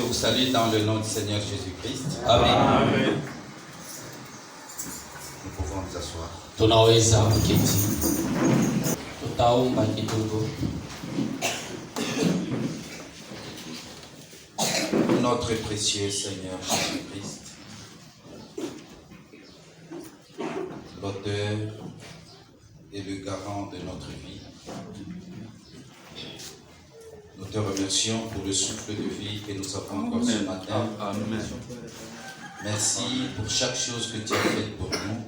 vous salue dans le nom du Seigneur Jésus-Christ. Amen. Amen. Nous pouvons nous asseoir. Tunaweza kuketi. Tutaomba kidogo. Notre précieux Seigneur Jésus-Christ, l'auteur et le garant de notre vie, nous te remercions pour le souffle de vie que nous avons encore ce matin. Amen. Merci pour chaque chose que tu as faite pour nous.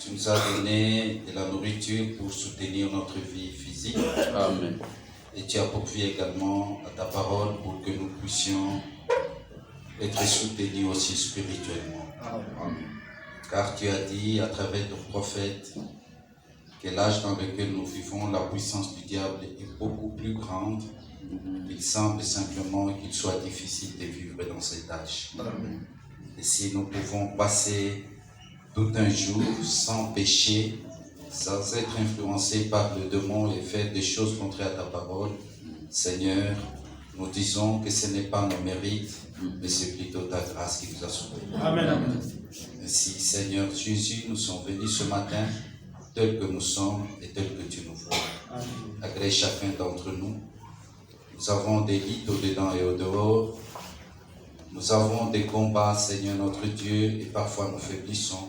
Tu nous as donné de la nourriture pour soutenir notre vie physique. Amen. Et tu as pourvu également à ta parole pour que nous puissions être soutenus aussi spirituellement. Car tu as dit à travers ton prophète que l'âge dans lequel nous vivons, la puissance du diable est beaucoup plus grande. Il semble simplement qu'il soit difficile de vivre dans cet âge. Et si nous pouvons passer tout un jour sans péché, sans être influencés par le démon et faire des choses contraires à ta parole, Seigneur, nous disons que ce n'est pas nos mérites, mais c'est plutôt ta grâce qui nous a sauvés. Amen. Ainsi, Seigneur Jésus, nous sommes venus ce matin tels que nous sommes et tels que tu nous vois. Agrée chacun d'entre nous. Nous avons des lits au-dedans et au-dehors. Nous avons des combats, Seigneur notre Dieu, et parfois nous faiblissons.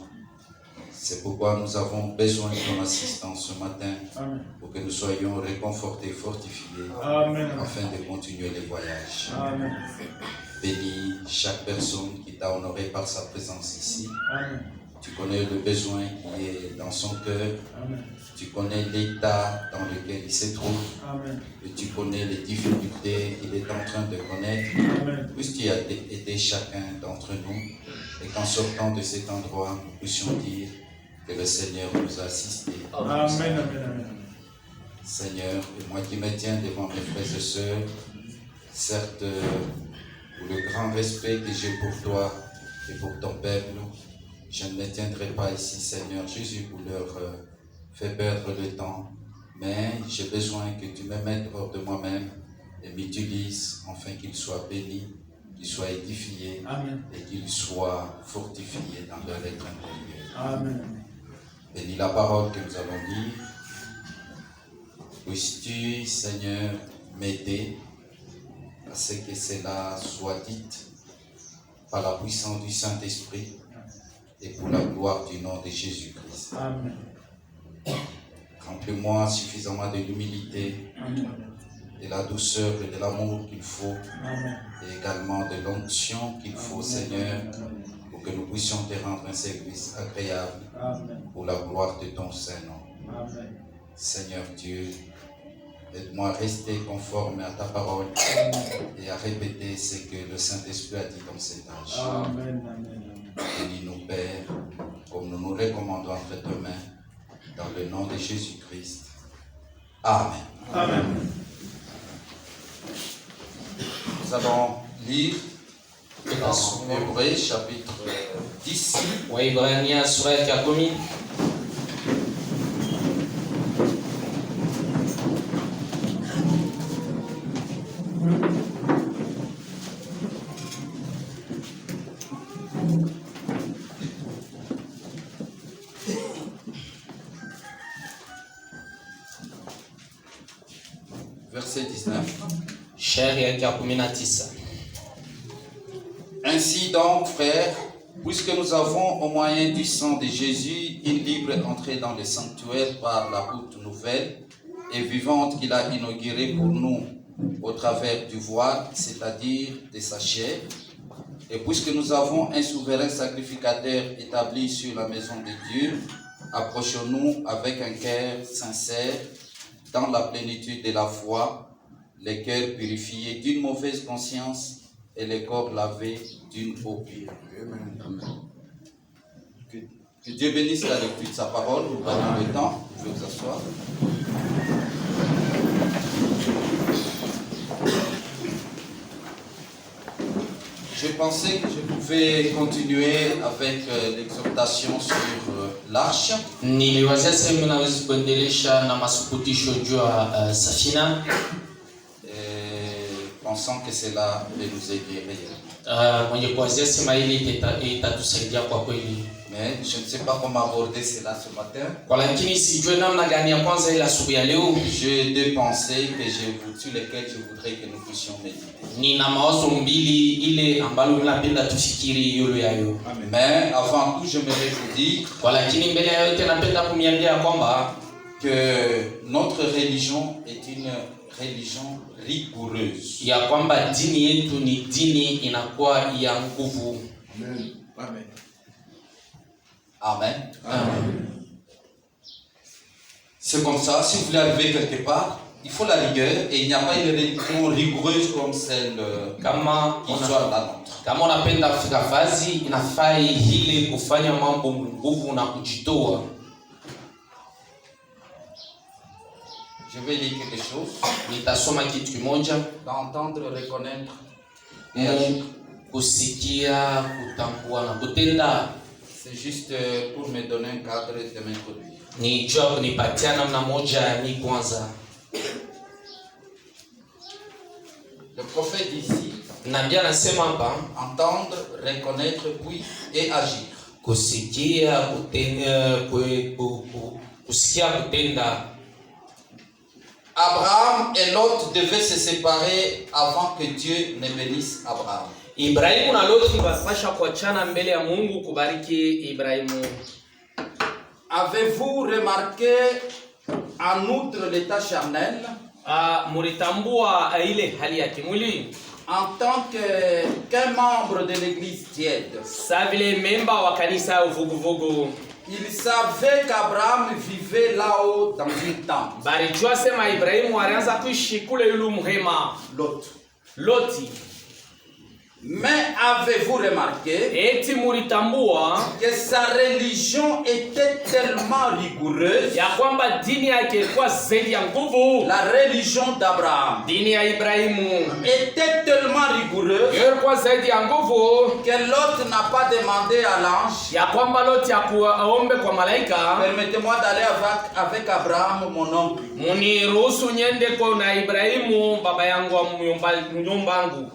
C'est pourquoi nous avons besoin de ton assistance ce matin. Amen. Pour que nous soyons réconfortés, fortifiés, Amen. afin de continuer les voyages. Amen. Bénis chaque personne qui t'a honoré par sa présence ici. Amen. Tu connais le besoin qui est dans son cœur. Amen. Tu connais l'état dans lequel il se trouve. Amen. Et tu connais les difficultés qu'il est en train de connaître. Amen. Puisses-tu aider chacun d'entre nous et qu'en sortant de cet endroit, nous puissions dire que le Seigneur nous a assistés. Amen. Amen. Amen. Seigneur, et moi qui me tiens devant mes frères et sœurs, certes, pour le grand respect que j'ai pour toi et pour ton peuple, je ne me tiendrai pas ici, Seigneur Jésus, pour leur faire perdre le temps, mais j'ai besoin que tu me mettes hors de moi-même et m'utilises afin qu'ils soient bénis, qu'ils soient édifiés. Amen. Et qu'ils soient fortifiés dans leur être intérieur. Amen. Bénis la parole que nous allons lire. Puisses-tu, Seigneur, m'aider à ce que cela soit dit par la puissance du Saint-Esprit et pour la gloire du nom de Jésus-Christ. Amen. Remplis-moi suffisamment de l'humilité, Amen. de la douceur et de l'amour qu'il faut, Amen. et également de l'onction qu'il faut, Seigneur, pour que nous puissions te rendre un service agréable Amen. pour la gloire de ton Saint-Nom. Amen. Seigneur Dieu, aide-moi à rester conforme à ta parole et à répéter ce que le Saint-Esprit a dit dans cet âge. Amen. Amen. Bénis-nous, Père, comme nous nous recommandons entre tes mains, dans le nom de Jésus-Christ. Amen. Amen. Nous allons lire dans Hébreux chapitre 10. Waibrania sura ya 10. Verset 19. Shairi ya 19. Ainsi donc, frères, puisque nous avons au moyen du sang de Jésus une libre entrée dans le sanctuaire par la route nouvelle et vivante qu'il a inaugurée pour nous au travers du voile, c'est-à-dire de sa chair, et puisque nous avons un souverain sacrificateur établi sur la maison de Dieu, approchons-nous avec un cœur sincère dans la plénitude de la foi, les cœurs purifiés d'une mauvaise conscience et les corps lavés d'une eau pure. Que Dieu bénisse la lecture de sa parole. Nous prenons le temps. Vous pouvez vous asseoir. Je pensais que je pouvais continuer avec l'exhortation sur l'arche. Niliwazia sehemu naweza kuendelesha na masukutisho juu ya safina. pensant que cela va nous aider réellement. Mwenye kuanzia sema hili itatusaidia kwa kweli. Mais je ne sais pas comment aborder cela ce matin. Kwa lakini sijui namna gani ya kwanza ile asubuhi ya leo. J'ai deux pensées sur lesquelles je voudrais que nous puissions méditer. Nina mawazo mbili ile ambalo ninapenda tufikiri yule yayo. Mais avant tout, j'aimerais vous dire kwa lakini mbele ya yote napenda kumiambia kwamba que notre religion est une religion rigoureuse. Ya kwamba dini yetu ni dini inakuwa ya nguvu. Amen. Amen. Amen. Amen. C'est comme ça, si vous voulez arriver quelque part, il faut la rigueur et il n'y a pas une religion rigoureuse comme celle qui soit la nôtre. Kama unapenda kufika fazi inafai hili kufanya mambo nguvu na kujitoa. Je vais lire quelque chose. Nitasoma kitu kimoja. D'entendre, reconnaître et agir. Kusikia, kutambua na kutenda. C'est juste pour me donner un cadre de m'introduire. Ni jua kunipatia namna moja ni kwanza. Le prophète ici, nabii anasema hapa, entendre, reconnaître, puis et agir. Kusikia, kutenda. Abraham et Lot devaient se séparer avant que Dieu ne bénisse Abraham. Ibrahimu na Lot walipasha kuachana mbele ya Mungu kubariki Ibrahimu. Avez-vous remarqué en outre l'état charnel? Mulitambua ile hali ya kimwili? En tant qu'un membre de l'église tiède, sa vile memba wa kanisa uvuguvugu, il savait qu'Abraham vivait là-haut dans une tente. Balijua sema Ibrahimu alianza kuishi kule yulu mhema. Loti. Mais avez-vous remarqué eti mulitambua que sa religion était tellement rigoureuse? Ya kwamba dini yake ilikuwa zaidi ya nguvu. La religion d'Abraham, dini ya Ibrahimu, était tellement rigoureuse ilikuwa zaidi ya nguvu que Lot n'a pas demandé à l'ange, ya kwamba Lot aombe kwa malaika, permettez-moi d'aller avec Abraham mon oncle. Muniruhusu nyende kwa Ibrahimu baba yangu wa mnyumba wangu.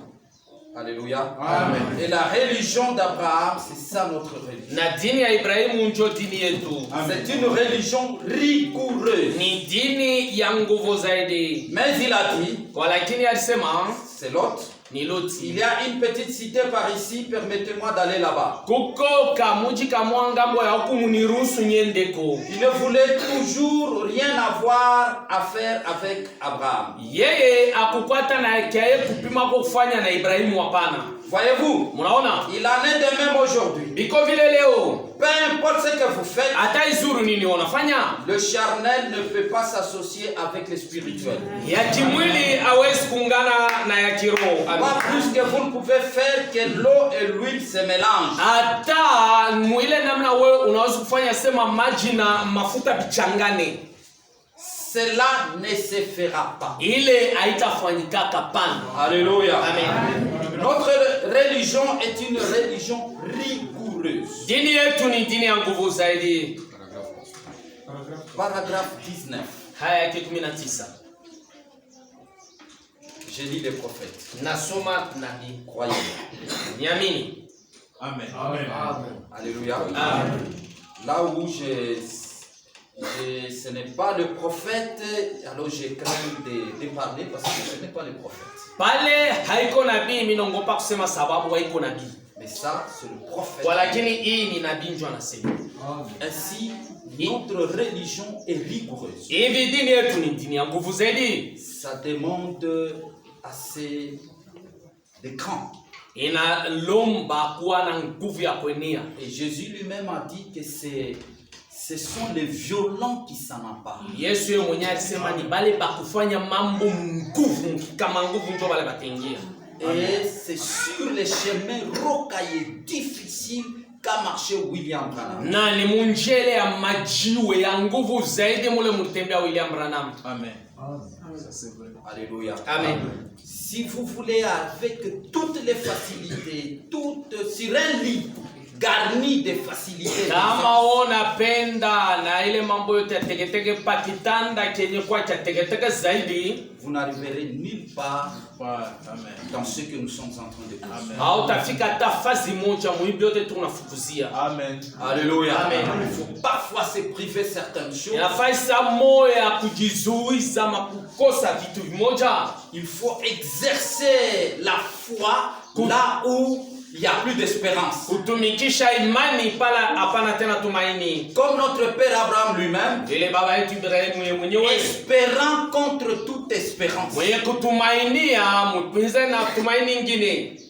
Alléluia. Amen. Et la religion d'Abraham, c'est ça notre religion. Na dini ya Ibrahimu ndio dini yetu. C'est une religion rigoureuse. Ni dini ya nguvu zaidi. Mais il a dit, walakini alisema, c'est Lot. Ni Loti. Il y a une petite cité par ici, permettez-moi d'aller là-bas. Kuko kamuji kamwanga mbo ya huku muniruhusu nyendeko. Il ne voulait toujours rien avoir à faire avec Abraham. Yeye akukwata na yeye kupima kufanya na Ibrahimu hapana. Voyez-vous? Munaona? Il en est de même aujourd'hui. Biko vile leo. Peu importe ce que vous faites, ata izuru nini unafanya, le charnel ne peut pas s'associer avec le spirituel. Ya kimwili hawezi kuungana na ya kiroho. Pas plus que vous ne pouvez faire que l'eau et l'huile se mélangent. Ata mwile namna wewe unaweza kufanya sema maji na mafuta bichangane. Cela ne se fera pas. Ile haitafanyika kapana. Alléluia. Amen. Notre religion est une religion rigoureuse. Dini yetu ni dini ya nguvu zaidi. Paragraphe 19. Haya 19. Je lis les prophètes. Nasoma nabii. Croyez. Niamini. Amen. Amen. Amen. Alléluia. Amen. Là où ce n'est pas le prophète, alors je crains de parler parce que ce n'est pas le prophète. Pale haiko nabii minongopa kusema sababu haiko nabii. Mais ça c'est le prophète. Walakini hii ni nabii ndio anasema. Ainsi notre religion est rigoureuse. Hivi dini yetu ni dini ya nguvu zaidi. Ça demande assez de cran. Ina lomba kuwa na nguvu ya kuenea. Et Jésus lui-même a dit que ce sont les violents qui s'en emparent. Yesu yeye mwenyewe alisema ni bale ba kufanya mambo nguvu kama nguvu ndio bale batengia. Et c'est sur les chemins rocailleux difficiles qu'a marché William Branham. Na ni munjele ya majiwe ya nguvu zaidi mule mtembea William Branham. Amen. Ça c'est vrai. Alléluia. Amen. Si vous voulez avec toutes les facilités, sur un lit, garni de facilité. Kama unapenda na ile mambo yote ya teketeke pa kitanda kenye kwa cha teketeke zaidi, vous n'arriverez nulle part dans ce que nous sommes en train de faire. hautafika hata fazi moja muibi yote tunafukuzia. Amen. Alléluia. Amen. Il faut parfois se priver certaines choses. Inafaisa moyo ya kujizuiza makukosa vitu vimoja. Il faut exercer la foi là où il n'y a plus d'espérance. Kutumikisha imani pala hapana tena tumaini. Comme notre père Abraham lui-même, Vile baba yetu Ibrahimu mwenyewe espérant contre toute espérance. mwenye kutumainia mpinzani na tumaini ingine.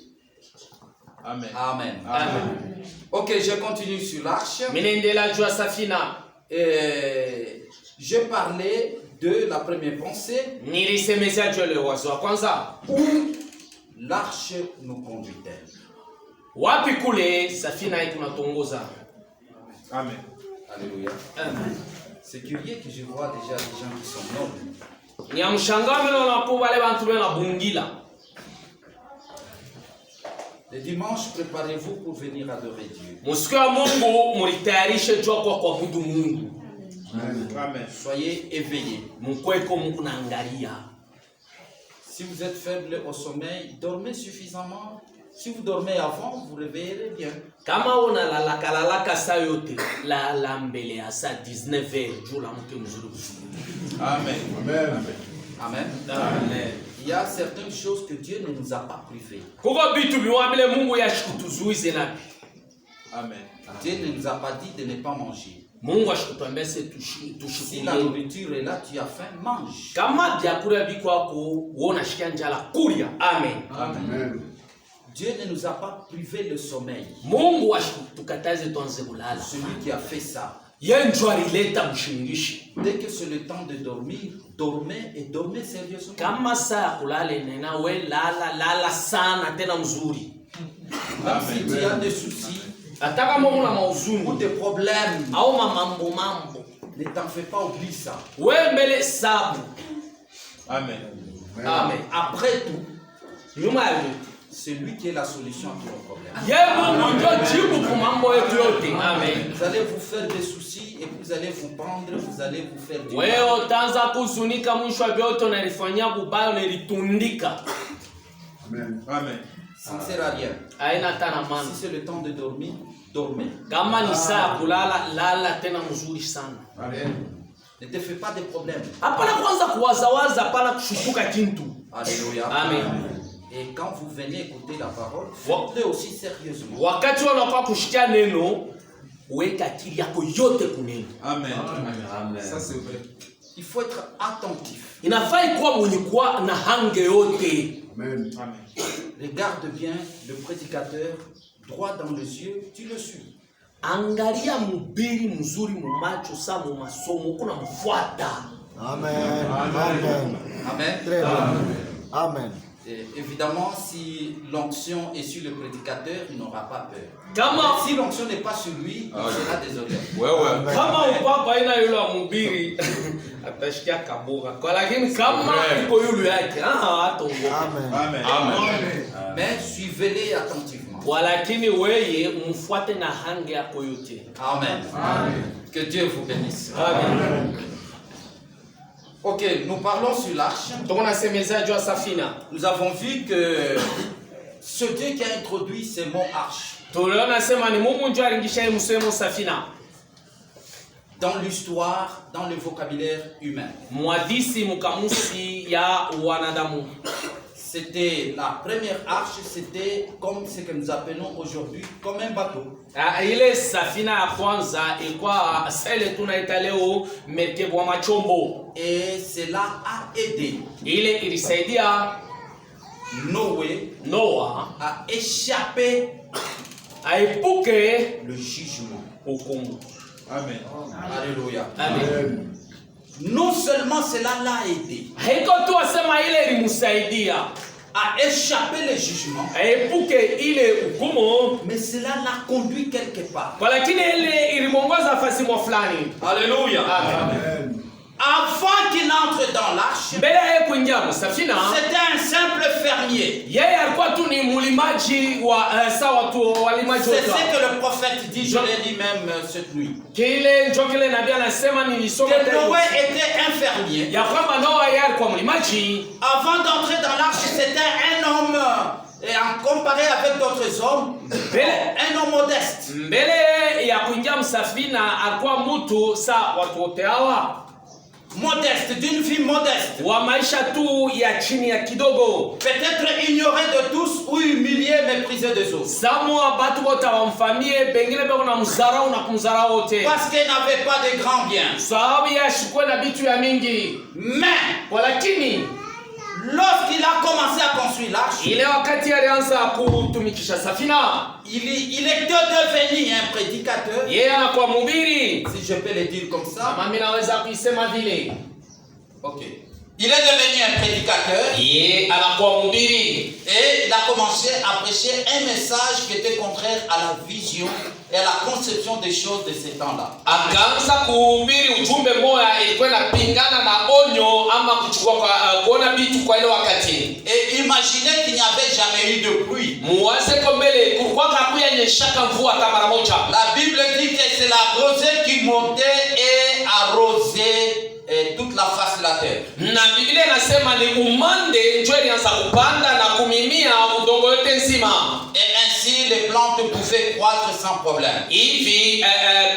Amen. Amen. Amen. Ok, je continue sur l'arche. Minendela jua safina. Je parlais de la première pensée. Nilisemezea jua le wazo wa kwanza. Où l'arche nous conduit-elle? Wapi kule safina hii tunatongoza. Amen. Alléluia. Amen. C'est curieux que je vois déjà des gens qui sont nobles. Ni amshangao melo na po wale bantu bena bungila. Le dimanche, préparez-vous pour venir adorer Dieu. Musiku ya Mungu mulitayarishe jua kwa kuabudu Mungu. Amen. Soyez éveillés. Mkweko Mungu naangalia. Si vous êtes faible au sommeil, dormez suffisamment. Si vous dormez avant, vous réveillerez bien. Kama unalalaka saa yote la mbele ya saa 19h juu la mke mzuri. Amen. Amen. Amen. Amen. Il y a certaines choses que Dieu ne nous a pas privées. Kuko bitu biwabile Mungu yashikutuzuize nabi. Amen. Dieu ne nous a pas dit de ne pas manger. Mungu ashikutambese Si la tushikulie. nourriture est là, tu as faim, mange. Kama vyakula biko wako uona shikia njala kulia. Amen. Amen. Dieu ne nous a pas privé le sommeil. Mungu ashikutukataze tuanze kulala. Celui qui a fait ça. Yeye ndio alileta mshingishi. Dès que c'est le temps de dormir, dormez et dormez sérieusement. Kama saa ya kulala nena we lala sana tena mzuri. Même si tu as des soucis Hata kama una ou mauzuni des problèmes, au mambo ne t'en fais pas, oublie ça. we mbele sabu. Amen. Amen. Après tout, Nyuma ya yote c'est lui qui est la solution à tous nos problèmes. yeye Mungu ndio jibu kwa mambo yetu yote. Amen. Vous allez vous faire des soucis et vous allez vous prendre, vous allez vous faire du Wewe mal. utaanza kuzunika mwisho wa vyote unalifanyia bubaya unalitundika. Amen. Amen. Ça ne sert à rien. Haina tena maana. Si c'est le temps de dormir, dormez. Kama ni saa ya kulala lala tena mzuri sana. Amen. Ne te fais pas de problèmes. Hapana kwanza kuwazawaza, hapana kushutuka kintu. Alléluia. Amen. Et quand vous venez écouter la parole, faites-le aussi sérieusement. Wakati unakuwa kushikia neno, weka akili yako yote kuneno. Amen. Amen. Ça c'est vrai. Il faut être attentif. Inafai kuwa mwenye kuwa na hange yote. Amen. Amen. Regarde bien le prédicateur droit dans les yeux, tu le suis. Angalia mubiri mzuri mumacho sa mu masomo kuna mfuata. Amen. Amen. Amen. Très bien. Amen. Et évidemment, si l'onction est sur le prédicateur, il n'aura pas peur. Kama Mais si l'onction n'est pas sur lui, il sera désolé. kama upapa ina yule wa mubiri atashikia kabura. Kwa lakini kama iko yule yake, hataongoka. Amen. Amen. Mais suivez-les attentivement. Walakini weye umfuate na hange yako yote. Amen. Amen. Que Dieu vous bénisse. Amen. Ok, nous parlons sur l'arche. Tunasemeza juu ya safina. Nous avons vu que ce Dieu qui a introduit ces mots arche Tuliona sema ni Mungu ndio alingisha msemo safina. dans l'histoire, dans le vocabulaire humain. Mwadisi mukamusi ya wanadamu. C'était la première arche, c'était comme ce que nous appelons aujourd'hui comme un bateau. Ile safina ya kwanza ilikuwa sele tunaita leo merikebu wa machombo. Et cela a aidé Ile ilisaidia Noé Noa à échapper aepuke le jugement. hukumu. Amen. Alléluia. Amen. Non seulement cela l'a aidé Haiko tu asema ile ilimsaidia à échapper le jugement, aepuke ile hukumu, mais cela l'a conduit quelque part. kwa lakini ile ilimongoza fasi mwa fulani. Alléluia. Amen. Avant qu'il entre dans l'arche, mbele ya kuingia msafina, c'était un simple fermier. yeye alikuwa tu ni mulimaji wa sawa tu walimaji C'est wote. ce que le prophète dit, je l'ai dit même cette nuit. Kile ndio kile nabii anasema nilisoma Que tena. Noé était un fermier. Ya kwamba Noa yeye alikuwa mulimaji. Avant d'entrer dans l'arche, c'était un homme, et en comparé avec d'autres hommes, un homme modeste. Mbele ya kuingia msafina alikuwa mtu sa watu wote hawa. Modeste, d'une vie modeste. Wa maisha tu ya chini ya kidogo. Peut-être ignoré de tous ou humilié, méprisé des autres. Samwa batu wote wamfamie bengine beko na mzarau na kumzarau wote. Parce qu'il n'avait pas de grands biens. Sababu ya shukwe na bitu ya mingi. Mais, Walakini lorsqu'il a commencé à construire l'arche, ile wakati alianza kutumikisha safina, il était devenu un prédicateur, yeye anakuwa mhubiri. si je peux le dire comme ça. Mimi naweza kuisema vile. Ok. Il est devenu un prédicateur Yeye anakuwa mhubiri. et il a commencé à prêcher un message qui était contraire à la vision et à la conception des choses de ces temps-là. Akaanza kuhubiri ujumbe moya ilikuwa inapingana na onyo ama kuchukua kwa kuona vitu kwa ile wakati. Et imaginez qu'il n'y avait jamais eu de pluie. Muwaze kwa mbele kulikuwa hakuya nyeshaka mvua hata mara moja. La Bible dit que c'est la rosée qui montait et arrosait toute la face de la terre. Na Biblia inasema ni umande ndio ilianza kupanda na kumimia udongo yote nzima. Et ainsi les plantes pouvaient croître sans problème. Hivi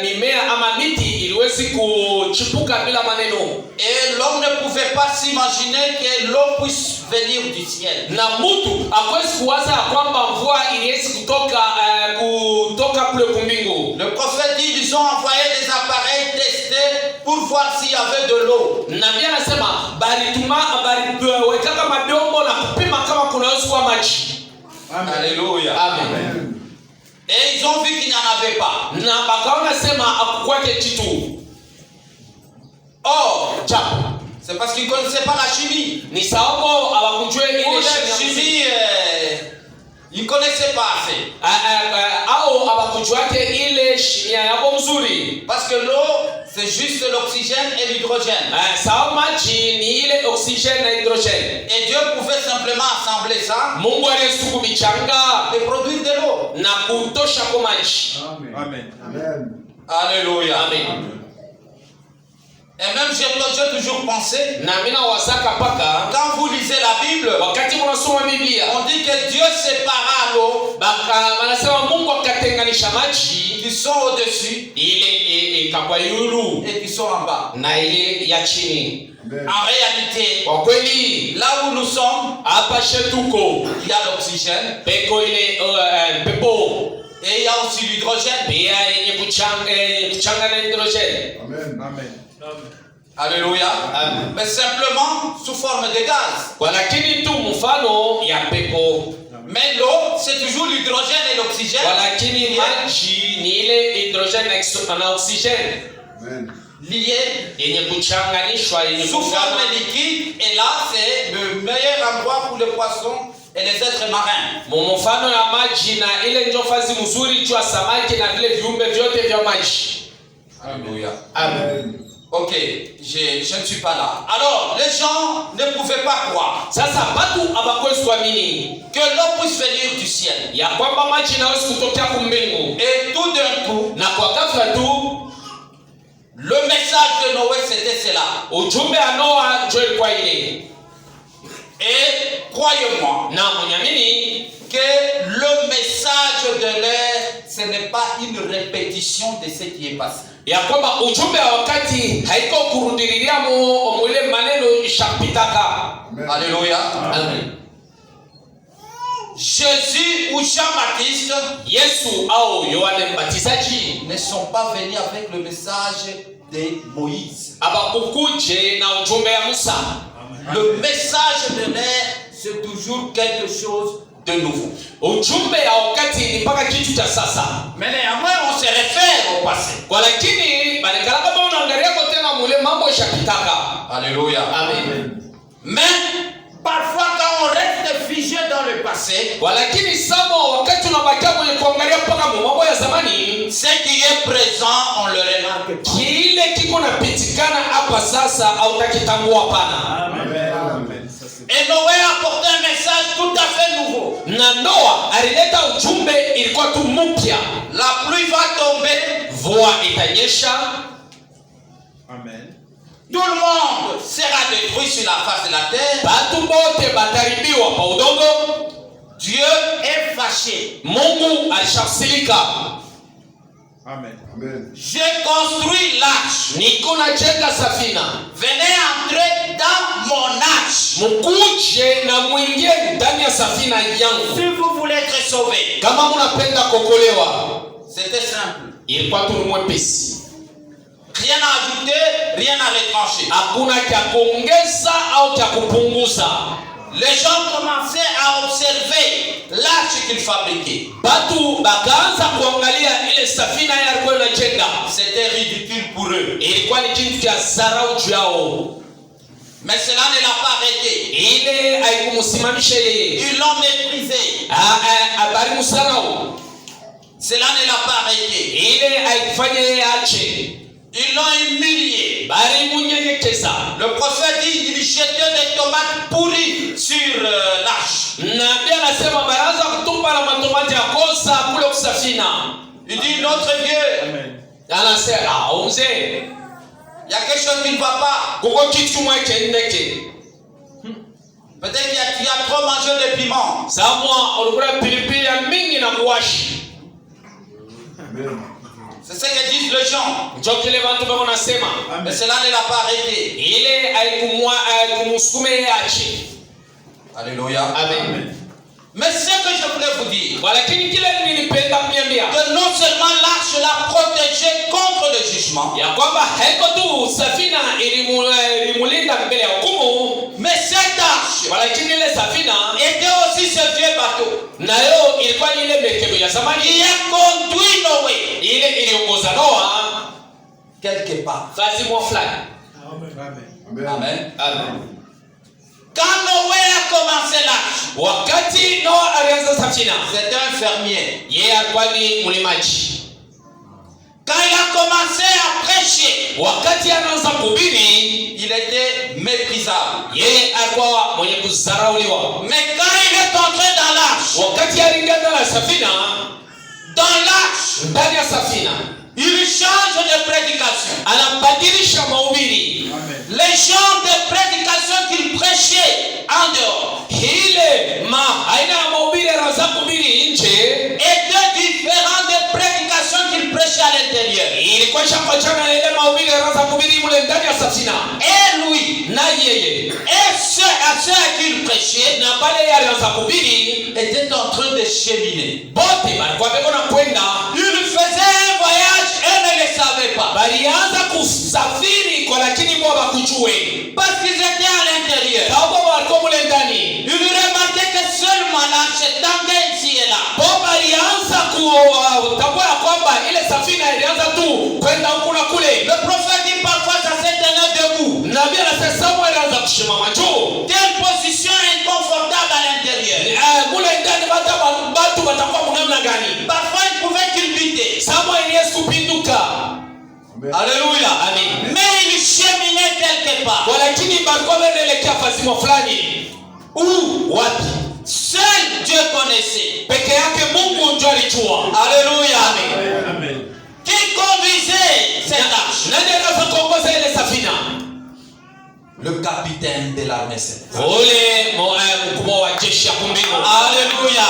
mimea ama miti iliwezi kuchipuka bila maneno. Et l'homme ne pouvait pas s'imaginer que l'eau puisse venir du ciel. Na mtu hakuwezi kuwaza kwamba mvua iliwezi kutoka kule kumbingu. Le prophète dit ils ont envoyé des appareils testés pour voir s'il y avait de l'eau. Na pia anasema wekaka madombo na kupima kama kunaweza kuwa maji. Alléluia. Amen. Et ils ont vu qu'il n'y en avait pas. Na bakaona sema akukwake kitu. Or, c'est parce qu'ils ne connaissaient pas la chimie. Ni sababu hawakujua ile chimie. Ils ne connaissaient pas assez. Au hawakujua ile shimia yabo mzuri. Parce que l'eau, c'est juste l'oxygène et l'hydrogène. Sababu maji ni ile oxygène na hydrogène. Et Dieu pouvait simplement assembler ça. Mungu aliweza kubichanga et produire de l'eau. Na kutosha kwa maji. Amen. Amen. Alléluia. Amen. Et même j'ai toujours pensé, quand vous lisez la Bible, on dit que Dieu sépara l'eau qui sont au-dessus et qui sont en bas. En réalité, là où nous sommes, il y a l'oxygène et il y a aussi l'hydrogène. Amen. Amen. Alléluia. Amen. Mais simplement sous forme de gaz. Mais l'eau, c'est toujours l'hydrogène et l'oxygène. Liés sous forme liquide. Et là, c'est le meilleur endroit pour les poissons et les êtres marins. Alléluia. Amen. Ok, je ne suis pas là. Alors, les gens ne pouvaient pas croire que l'eau puisse venir du ciel. Et tout d'un coup, le message de Noé, c'était cela. Et croyez-moi que le message de l'air, ce n'est pas une répétition de ce qui est passé. Alléluia. Amen. Jésus ou Jean-Baptiste ne sont pas venus avec le message de Moïse. Le message de l'air, c'est toujours quelque chose de nouveau. Mais néanmoins, on se réfère au passé. Alléluia. Amen. Mais parfois, quand on reste figé dans le passé, passé, Walakini Samo wakati unabakia kwenye kuangalia mpaka mambo ya zamani, ce qui est présent, on le remarque pas. kile kiko napitikana hapa sasa hautakitambua pana. Et Noé a apporté un message tout à fait nouveau. Na Noa alileta ujumbe ilikuwa tu mpya. La pluie va tomber. Mvua itanyesha. Amen. Tout le monde sera détruit sur la face de la terre. Batu bote bataribiwa pa udongo. Dieu est fâché. Mungu alishafsilika. Amen. J'ai construit l'arche. Niko najenga safina. Venez entrer dans mon arche. Mukuje na mwingie ndani ya safina yangu. Si vous voulez être sauvé. Kama munapenda kokolewa. C'était simple. Ilikuwa tu mwepesi. Rien à ajouter, rien à retrancher. Hakuna cha kuongeza au cha kupunguza. Les gens commençaient à observer l'arche qu'ils fabriquaient. Batu bakaanza kuangalia ile safina yalikuwa inajenga. C'était ridicule pour eux. Ilikuwa ni kitu cha dharau juu yao. Mais cela ne l'a pas arrêté. Ile haikumsimamisha yeye. Ils l'ont méprisé. Habari musanao. Cela ne l'a pas arrêté. Ile haikufanya yeye ache. Ils l'ont humilié. Bari munyenyekeza. Le prophète dit il jetait des tomates pourries sur l'arche. Nabii anasema baraza kutupa na matomati ya kosa kule kusafina. Il dit notre Dieu. Amen. Anasema mzee, Il y a quelque chose qui ne va pas. kuko kitu kimwe kiendeke. Peut-être que tu as trop mangé de piment. Samwa ulikula pilipili ya mingi na kuwashi. C'est ce que disent les gens. Ndio kile watu kama wanasema. Mais cela ne l'a pas arrêté. Ile haikumsukume achi. Alléluia. Amen. Mais ce que je voulais vous dire, Walakini kile nilipenda kuambia que non seulement l'arche l'a protégé contre le jugement, ya kwamba haiko tu safina ilimulinda mbele ya hukumu, mais cette arche walakini ile safina était aussi ce vieux bateau nayo ilikuwa ni ile merikebu ya zamani qui a conduit Noé ile iliongoza Noa quelque part. fazi mwa fulani. Amen. Amen. Amen. Quand Noé a commencé l'arche, Wakati Noa alianza safina, c'était un fermier. yeye alikuwa ni mlimaji. Quand il a commencé à prêcher, Wakati anaanza kuhubiri, il était méprisable. yeye alikuwa mwenye kudharauliwa. Mais quand il est entré dans l'arche, Wakati aliingia ndani ya safina, dans l'arche, ndani ya safina il change de prédication. anabadilisha mahubiri. Amen. Les genres de prédication qu'il prêchait en dehors Ile aina ya mahubiri anaanza kuhubiri nje étaient différents des prédications qu'il prêchait à l'intérieur. ilikuwa shapachana na ile mahubiri anaanza kuhubiri mule ndani ya safina. Et lui, Na yeye et ceux à qui il prêchait, na pale yeye alianza kuhubiri, étaient en train de cheminer. bote balikuwa beko na kwenda, Il faisait un voyage et ne le savait pas. balianza kusafiri kwa lakini mwa bakujue Parce qu'ils étaient à l'intérieur. kama walikuwa mule ndani. Il remarquait que seulement l'arche tanguait ici et là. Bomba alianza kutambua ya kwamba ile safina ilianza tu kwenda huku na kule. Le prophète dit parfois ça s'est tenu debout. Nabii anasema Samuel alianza kushimama juu. Quelle position inconfortable à l'intérieur. Mule ndani batu batakuwa mnamna gani? Parfois il pouvait culbuter. Samuel Yesu pinduka. Alléluia. Amen. Mais il cheminait quelque part. Walakini balikuwa wanaelekea fazima fulani. Wapi? Seul Dieu connaissait. Peke yake Mungu ndiye alijua. Alléluia. Amen. Qui conduisait cette arche? Nani anaweza kuongoza ile safina? Le capitaine de l'armée céleste. Ule mkubwa wa jeshi ya kumbingu. Alléluia.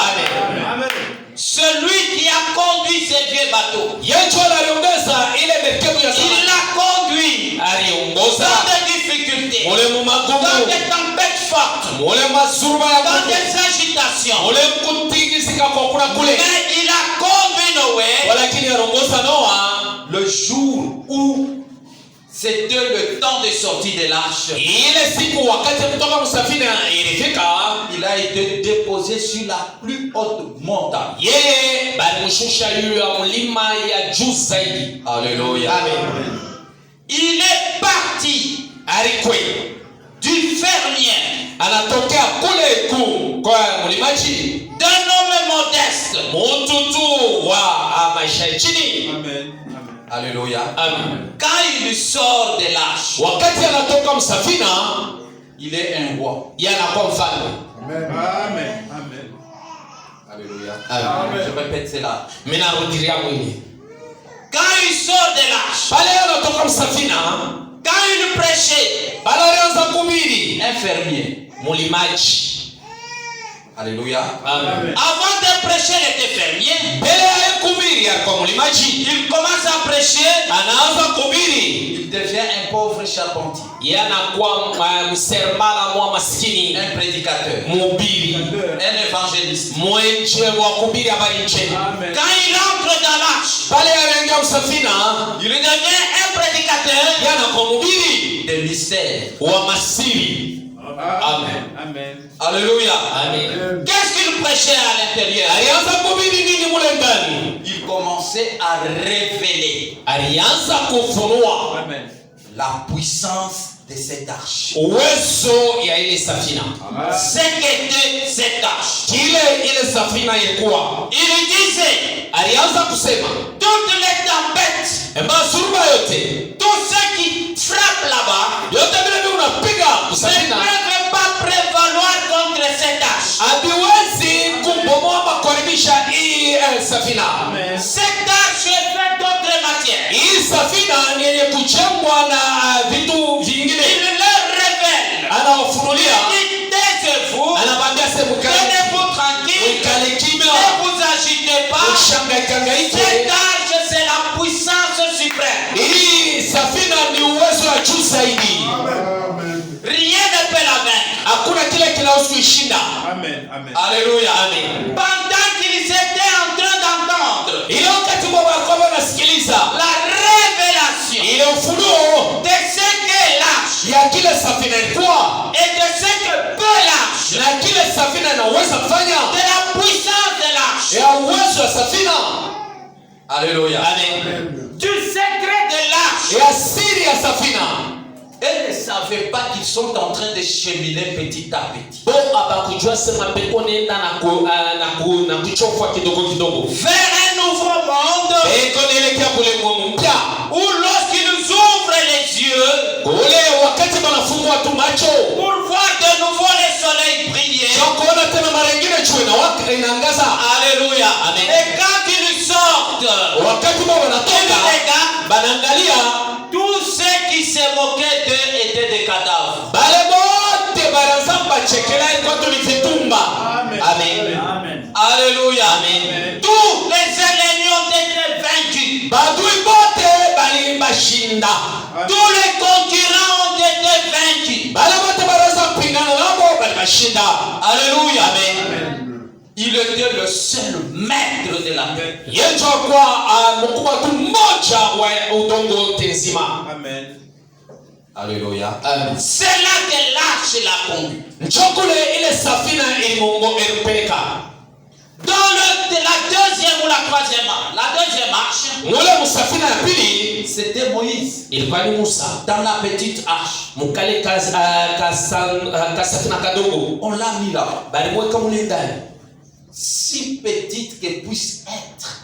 Amen. Celui qui a conduit ce vieux bateau. Yesu aliongoza ile merikebu ya Il zamani. l'a conduit Aliongoza dans des difficultés, mule dans mumagumu, des tempêtes fortes, mule mazuruba ya dans Mungu, des agitations. mule kutikisika kwa kuna kule. Mais il a conduit Noé Walakini aliongoza Noa le jour où c'était le temps de sortie de l'arche. ile siku wakati kutoka msafina ilifika, Il a été déposé sur la plus haute montagne. yeye balimshusha juu ya mlima ya juu zaidi. Alléluia. Amen. Il est parti Alikwe du fermier anatokea kule kwa mlimaji mulimaji, d'un homme modeste. mtu tu wa maisha ya chini. Amen. Alléluia. Amen. Quand il sort de l'arche, Wakati anatoka msafina, il est un roi. yanakuwa mfalme. Amen. Amen. Alléluia. Amen. Je répète cela. Mimi narudilia mwini. Quand il sort de l'arche, Pale anatoka msafina, quand il prêchait, pale alianza kuhubiri, un fermier. mulimaji. Alléluia. Amen. Avant de prêcher, il était fermier. Mbele ya kuhubiri alikuwa mulimaji. Il commence à prêcher, Anaanza kuhubiri, il devient un pauvre charpentier, yanakuwa mseremala mwa maskini, un prédicateur, mhubiri, un évangéliste. mwenje wa kuhubiri habari njema. Amen. Quand il entre dans l'arche, Pale anaingia msafina, il devient un prédicateur yanakuwa mhubiri de mystère. wa masiri. Amen. Amen. Alléluia. Amen. Qu'est-ce qu'il prêchait à l'intérieur? Alianza kuhubiri nini mule ndani? Il commençait à révéler Alianza kufunua Amen. la puissance de cette arche. uwezo ya ile safina. Ce qu'était cette arche. Kile ile safina ilikuwa. Il disait, Alianza kusema, toutes les tempêtes, masuruba yote, tous ceux qui frappent là-bas, yote vile unapiga ne kusafina, peuvent pas prévaloir contre cette arche. hadiwezi kubomoa makaribisha hii safina. Amen. Cette arche est faite d'autres matières. Hii safina ni yenye kuchengwa na vitu vingine. Il leur révèle. Anawafunulia, Il taisez-vous, anawaambia sehemu tenez-vous tranquille, Ikale kimya, ne vous agitez pas. ushangaike. Cette arche, c'est la puissance suprême. Hii safina ni uwezo wa juu zaidi. Rien ne peut la vaincre. Hakuna kile kinaweza kuishinda. Amen. Amen. Alléluia. Amen. Pendant qu'ils étaient en train d'entendre Ile wakati Baba alikuwa anasikiliza la révélation ile ufunuo de ce qu'est l'arche ya kile safina ilikuwa et de ce que peut l'arche, na kile safina inaweza kufanya, de la puissance de l'arche, ya uwezo wa safina. Alléluia. Amen. Du secret de l'arche. Ya siri ya safina. Elles ne savaient pas qu'ils sont en train de cheminer petit à petit Bo abakujua sema peko nenda na kuchofwa kidogo kidogo vers un nouveau monde peko nielekea kule mwangu mpya, où lorsqu'ils ouvrent les yeux kule wakati wanafungua tu macho pour voir de nouveau le soleil briller. na kuona tena mara nyingine jua inawaka inaangaza. Alléluia. Amen. Et quand ils sortent, Wakati wao wanatoka banaangalia, tous ceux qui se moquaient d'eux étaient des cadavres. bale bote barazamba chekela ilikuwa tu ni vitumba. Amen. Amen. Alléluia. Amen. Tous les ennemis ont été vaincus. Badui bote balimbashinda. Tous les concurrents ont été vaincus. Bale bote baraza pingana nabo balibashinda. Alléluia. Amen. Il était le seul maître de la terre. Yesu kwa mkubwa tu mmoja wa udongo nzima. Amen. Alléluia. Amen. C'est là que l'arche l'a conduit. Njokule ile safina ilimongo ilipeleka. Dans la deuxième ou la deuxième marche, Mule msafina ya pili c'était Moïse. ilikuwa ni Musa. Dans la petite arche, Mukale kasafina kadogo. on l'a mis là. Balimweka mule ndani. Si petite que puisse être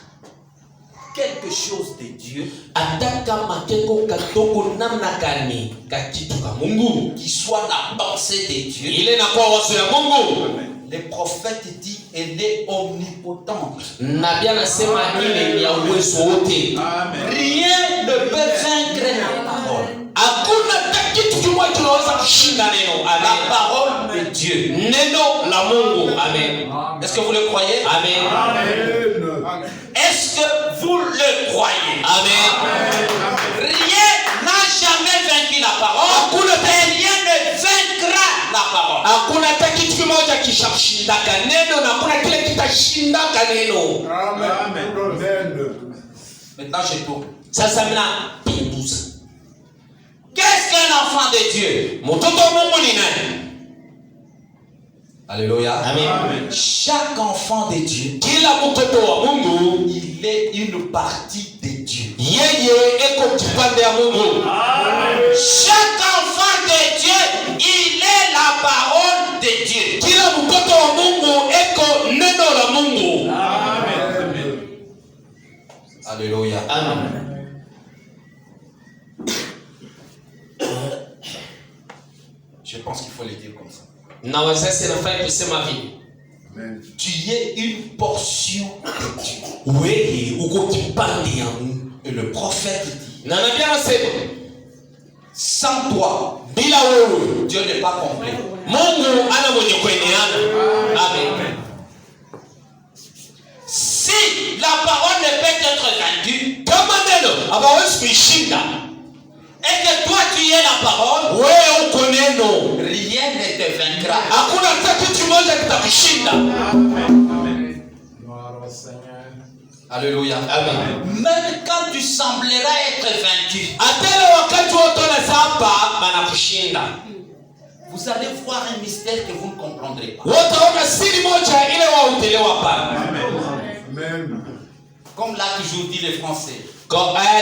quelque chose de Dieu, Ataka makeko kadogo namna gani kakitu ka Mungu, qui soit la pensée de Dieu. ile inakuwa wazo ya Mungu. Les prophètes disent elle est omnipotente. Nabii anasema ile ni ya uwezo wote. Amen. Rien ne peut vaincre la parole. Hakuna hata kitu kimoja kinaweza kushinda neno. La Amen. parole de Dieu. Neno la Mungu. Amen. Est-ce que vous le croyez? Amen. Est-ce que vous le croyez? Amen. Rien n'a jamais vaincu la parole. Et rien ne vaincra la parole. Hakuna hata kitu kimoja kishashindaka neno na hakuna kile kitashindaka neno. Amen. Maintenant je tourne. Sasa mina pinduza. Qu'est-ce qu'un enfant de Dieu? Mtoto wa Mungu ni nani? Alléluia. Amen. Chaque enfant de Dieu, Kila mtoto wa Mungu il est une partie de Dieu. yeye eko kipande ya Mungu. Chaque enfant de Dieu, il est la parole de Dieu. Kila mtoto wa Mungu eko Mungu. Amen. Alléluia. Amen. Je pense qu'il faut le dire comme ça. Na wazazi nafai kusema vile. Tu es une portion de Dieu. Wewe uko kipande yangu. Et le prophète dit, Na nabii anasema, sans toi, bila wewe Dieu n'est pas complet. Mungu ana mwenye kueneana. Amen. Si la parole ne peut être vaincue, Kama neno hawezi kuishinda, et que toi tu es la parole, wewe uko neno, rien ne te vaincra. hakuna hata kitu moja kitakushinda. Alléluia. Amen. Même quand tu sembleras être vaincu, Hata ile wakati wote unasapa banakushinda. vous allez voir un mystère que vous ne comprendrez pas. Wataona siri moja ile wautelewa pale. Comme l'a toujours dit les Français,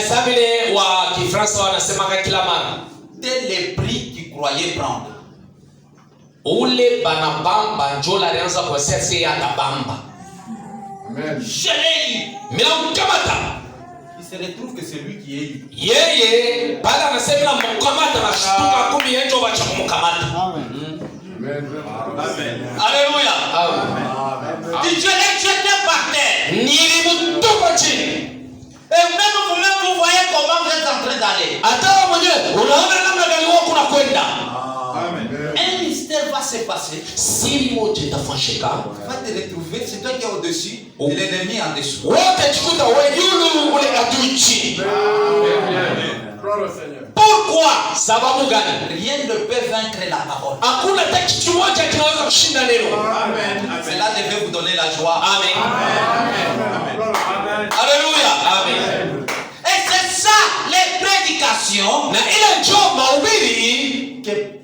Sabile wa Kifransa wanasemaka kila mara, tel les prix qu'ils croyaient prendre. ule banabamba njola alianza kuasia si atabamba. Je l'ai eu. Minamkamata. Il se retrouve que c'est lui qui est eu. Yeye pale anasema mkamata na shtuka kumi yenjo bacha kumkamata. Amen. Alléluia. Amen. Dit je l'ai jeté par terre. Nilimtupa chini. Et même vous-même vous voyez comment vous êtes en train d'aller. Hata mwenyewe unaona namna gani wako unakwenda. Amen. Un mystère va se passer. Siri moja itafanyika. Tu vas te retrouver, c'est toi qui es au-dessus et l'ennemi en dessous. Wote chikuta wewe yulu ule adui chini. Pourquoi? Sababu gani? Rien ne peut vaincre la parole. Hakuna hata kitu moja kinaweza kushinda neno. Amen. Cela devait vous donner la joie. Amen. Alléluia. Amen. Et c'est ça les prédications Na ile njo mahubiri que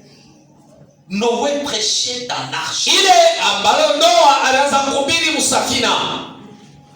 Noé prêchait dans l'arche. ile ambalo Noa alianza kuhubiri msafina.